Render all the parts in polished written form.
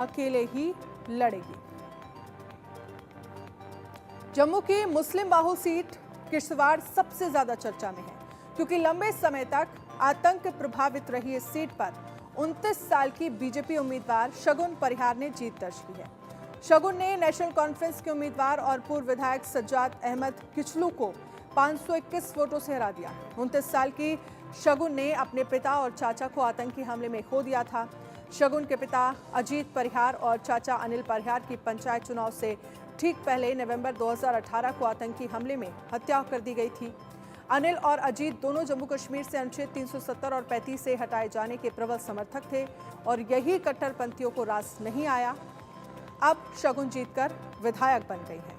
अकेले ही लड़ेगी। जम्मू की मुस्लिम बाहुल सीट किश्तवाड़ सबसे ज्यादा चर्चा में है, क्योंकि लंबे समय तक आतंक प्रभावित रही इस सीट पर 29 साल की बीजेपी उम्मीदवार शगुन परिहार ने जीत दर्ज की है। शगुन ने नेशनल कॉन्फ्रेंस के उम्मीदवार और पूर्व विधायक सज्जाद अहमद किचलू को 521 वोटों से हरा दिया। 29 साल की शगुन ने अपने पिता और चाचा को आतंकी हमले में खो दिया था। शगुन के पिता अजीत परिहार और चाचा अनिल परिहार की पंचायत चुनाव से ठीक पहले नवंबर 2018 को आतंकी हमले में हत्या कर दी गई थी। अनिल और अजीत दोनों जम्मू कश्मीर से अनुच्छेद 370 और 35 से हटाए जाने के प्रबल समर्थक थे और यही कट्टरपंथियों को रास नहीं आया। अब शगुन जीतकर विधायक बन गई हैं।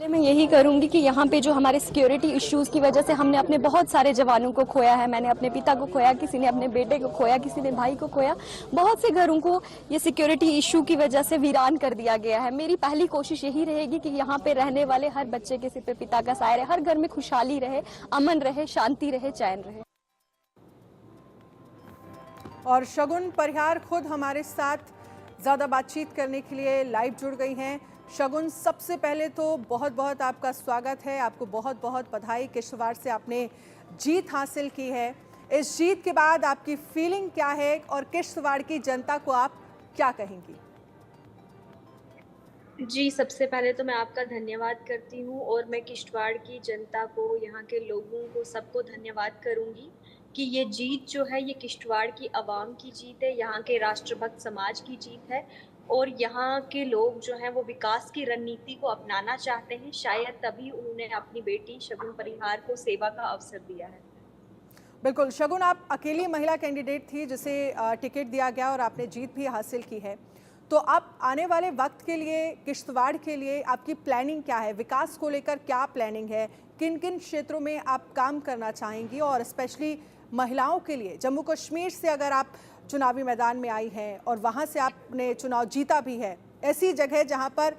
मैं यही करूंगी कि यहाँ पे जो हमारे सिक्योरिटी इश्यूज की वजह से हमने अपने बहुत सारे जवानों को खोया है। मैंने अपने पिता को खोया, किसी ने अपने बेटे को खोया, किसी ने भाई को खोया। बहुत से घरों को ये सिक्योरिटी इशू की वजह से वीरान कर दिया गया है। मेरी पहली कोशिश यही रहेगी कि यहाँ पे रहने वाले हर बच्चे के सिर पे पिता का साया रहे, हर घर में खुशहाली रहे, अमन रहे, शांति रहे, चैन रहे। और शगुन परिहार खुद हमारे साथ ज़्यादा बातचीत करने के लिए लाइव जुड़ गई हैं। शगुन, सबसे पहले तो बहुत बहुत आपका स्वागत है, आपको बहुत बहुत बधाई। किश्तवाड़ से आपने जीत हासिल की है। इस जीत के बाद आपकी फीलिंग क्या है और किश्तवाड़ की जनता को आप क्या कहेंगी? जी, सबसे पहले तो मैं आपका धन्यवाद करती हूँ और मैं किश्तवाड़ की जनता को, यहाँ के लोगों को, सबको धन्यवाद करूँगी कि ये जीत जो है ये किश्तवाड़ की आवाम की जीत है, यहाँ के राष्ट्रभक्त समाज की जीत है और यहाँ के लोग जो हैं वो विकास की रणनीति को अपनाना चाहते हैं। शायद तभी उन्होंने अपनी बेटी शगुन परिहार को सेवा का अवसर दिया है। बिल्कुल शगुन, आप अकेली महिला कैंडिडेट थी जिसे टिकट दिया गया और आपने जीत भी हासिल की है। तो अब आने वाले वक्त के लिए, किश्तवाड़ के लिए आपकी प्लानिंग क्या है? विकास को लेकर क्या प्लानिंग है? किन किन क्षेत्रों में आप काम करना चाहेंगी? और स्पेशली महिलाओं के लिए, जम्मू कश्मीर से अगर आप चुनावी मैदान में आई हैं और वहाँ से आपने चुनाव जीता भी है, ऐसी जगह जहाँ पर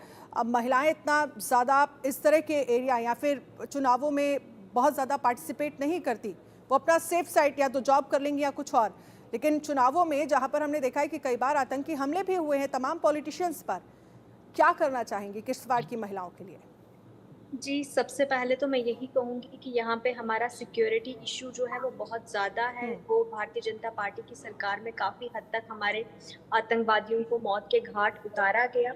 महिलाएं इतना ज़्यादा इस तरह के एरिया या फिर चुनावों में बहुत ज़्यादा पार्टिसिपेट नहीं करती, वो अपना सेफ साइड या तो जॉब कर लेंगी या कुछ और, लेकिन चुनावों में जहां पर हमने देखा है कि कई बार आतंकी हमले भी हुए हैं तमाम पॉलिटिशियंस पर, क्या करना चाहेंगी किश्तवाड़ की महिलाओं के लिए? जी, सबसे पहले तो मैं यही कहूँगी कि यहाँ पे हमारा सिक्योरिटी इशू जो है वो बहुत ज़्यादा है। वो भारतीय जनता पार्टी की सरकार में काफ़ी हद तक हमारे आतंकवादियों को मौत के घाट उतारा गया।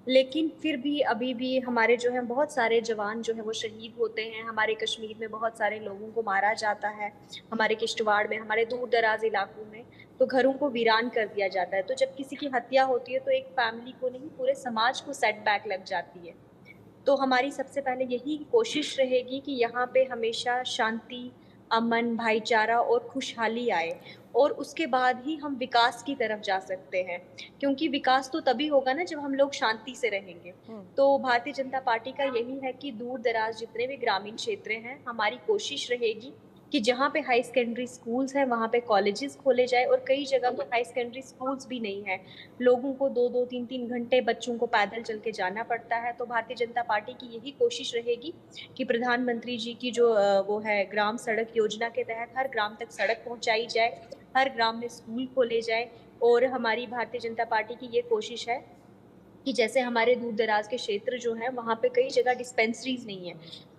लेकिन फिर भी अभी भी हमारे जो है बहुत सारे जवान जो है वो शहीद होते हैं। हमारे कश्मीर में बहुत सारे लोगों को मारा जाता है, हमारे किश्तवाड़ में, हमारे दूर दराज इलाकों में तो घरों को वीरान कर दिया जाता है। तो जब किसी की हत्या होती है तो एक फैमिली को नहीं, पूरे समाज को सेटबैक लग जाती है। तो हमारी सबसे पहले यही कोशिश रहेगी कि यहाँ पे हमेशा शांति, अमन, भाईचारा और खुशहाली आए और उसके बाद ही हम विकास की तरफ जा सकते हैं, क्योंकि विकास तो तभी होगा ना जब हम लोग शांति से रहेंगे। तो भारतीय जनता पार्टी का यही है कि दूर दराज जितने भी ग्रामीण क्षेत्र हैं, हमारी कोशिश रहेगी कि जहाँ पे हाई सेकेंडरी स्कूल्स हैं वहाँ पे कॉलेजेस खोले जाए और कई जगह तो हाई सेकेंडरी स्कूल्स भी नहीं है। लोगों को 2-2, 3-3 घंटे बच्चों को पैदल चल के जाना पड़ता है। तो भारतीय जनता पार्टी की यही कोशिश रहेगी कि प्रधानमंत्री जी की जो वो है ग्राम सड़क योजना के तहत हर ग्राम तक सड़क पहुँचाई जाए, हर ग्राम में स्कूल खोले जाए। और हमारी भारतीय जनता पार्टी की ये कोशिश है कि जैसे हमारे दूर दराज के क्षेत्र जो हैं वहाँ पे कई जगह डिस्पेंसरीज नहीं है,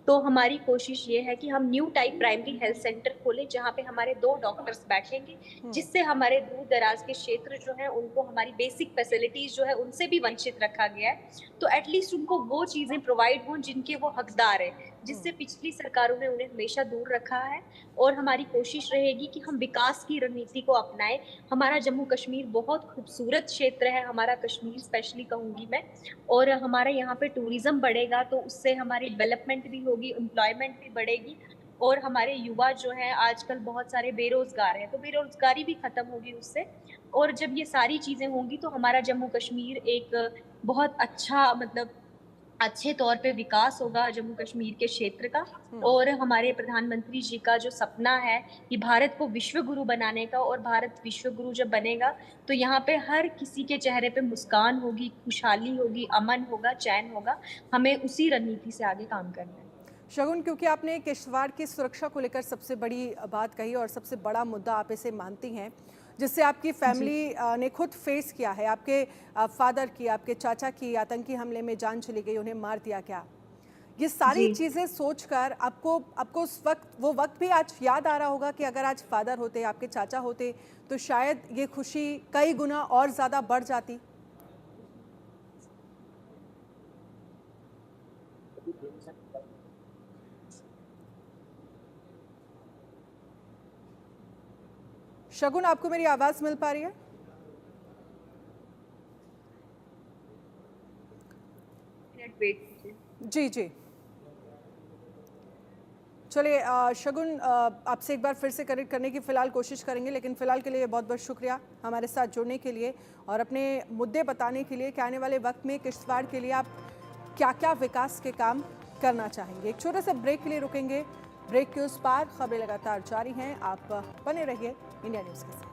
तो हमारी कोशिश ये है कि हम new type primary health centre खोलें जहाँ पे हमारे 2 डॉक्टर्स बैठेंगे, जिससे हमारे दूर दराज के क्षेत्र जो है उनको हमारी बेसिक फैसिलिटीज जो है उनसे भी वंचित रखा गया है। तो एटलीस्ट उनको वो चीजें प्रोवाइड हों जिनके वो हकदार है, जिससे पिछली सरकारों ने उन्हें हमेशा दूर रखा है। और हमारी कोशिश रहेगी कि हम विकास की रणनीति को अपनाएं। हमारा जम्मू कश्मीर बहुत खूबसूरत क्षेत्र है, हमारा कश्मीर स्पेशली कहूँगी मैं, और हमारा यहाँ पे टूरिज्म बढ़ेगा तो उससे हमारी डेवलपमेंट भी होगी, एम्प्लॉयमेंट भी बढ़ेगी और हमारे युवा जो हैं आजकल बहुत सारे बेरोजगार हैं, तो बेरोजगारी भी खत्म होगी उससे। और जब ये सारी चीजें होंगी तो हमारा जम्मू कश्मीर एक बहुत अच्छा, मतलब अच्छे तौर पे विकास होगा जम्मू कश्मीर के क्षेत्र का। और हमारे प्रधानमंत्री जी का जो सपना है कि भारत को विश्व गुरु बनाने का, और भारत विश्व गुरु जब बनेगा तो यहाँ पे हर किसी के चेहरे पे मुस्कान होगी, खुशहाली होगी, अमन होगा, चैन होगा। हमें उसी रणनीति से आगे काम करना है। शगुन, क्योंकि आपने किश्तवाड़ की सुरक्षा को लेकर सबसे बड़ी बात कही और सबसे बड़ा मुद्दा आप इसे मानती हैं, जिससे आपकी फैमिली ने खुद फेस किया है? आपके फादर की, आपके चाचा की आतंकी हमले में जान चली गई, उन्हें मार दिया गया। ये सारी जी। चीज़ें सोचकर आपको उस वक्त वो वक्त भी आज याद आ रहा होगा कि अगर आज फादर होते, आपके चाचा होते, तो शायद ये खुशी कई गुना और ज़्यादा बढ़ जाती। शगुन, आपको मेरी आवाज़ मिल पा रही है? मिनट वेट कीजिए। जी, जी। चलिए शगुन, आपसे एक बार फिर से कनेक्ट करने की फ़िलहाल कोशिश करेंगे, लेकिन फ़िलहाल के लिए बहुत-बहुत शुक्रिया हमारे साथ जुड़ने के लिए और अपने मुद्दे बताने के लिए कि आने वाले वक्त में किश्तवाड़ के लिए आप क्या-क्या विकास के काम करना चाहेंगे। एक छोटे से ब्रेक के लिए रुकेंगे। ब्रेक के उस पार खबरें लगातार जारी हैं। आप बने रहिए इंडिया न्यूज़ के साथ।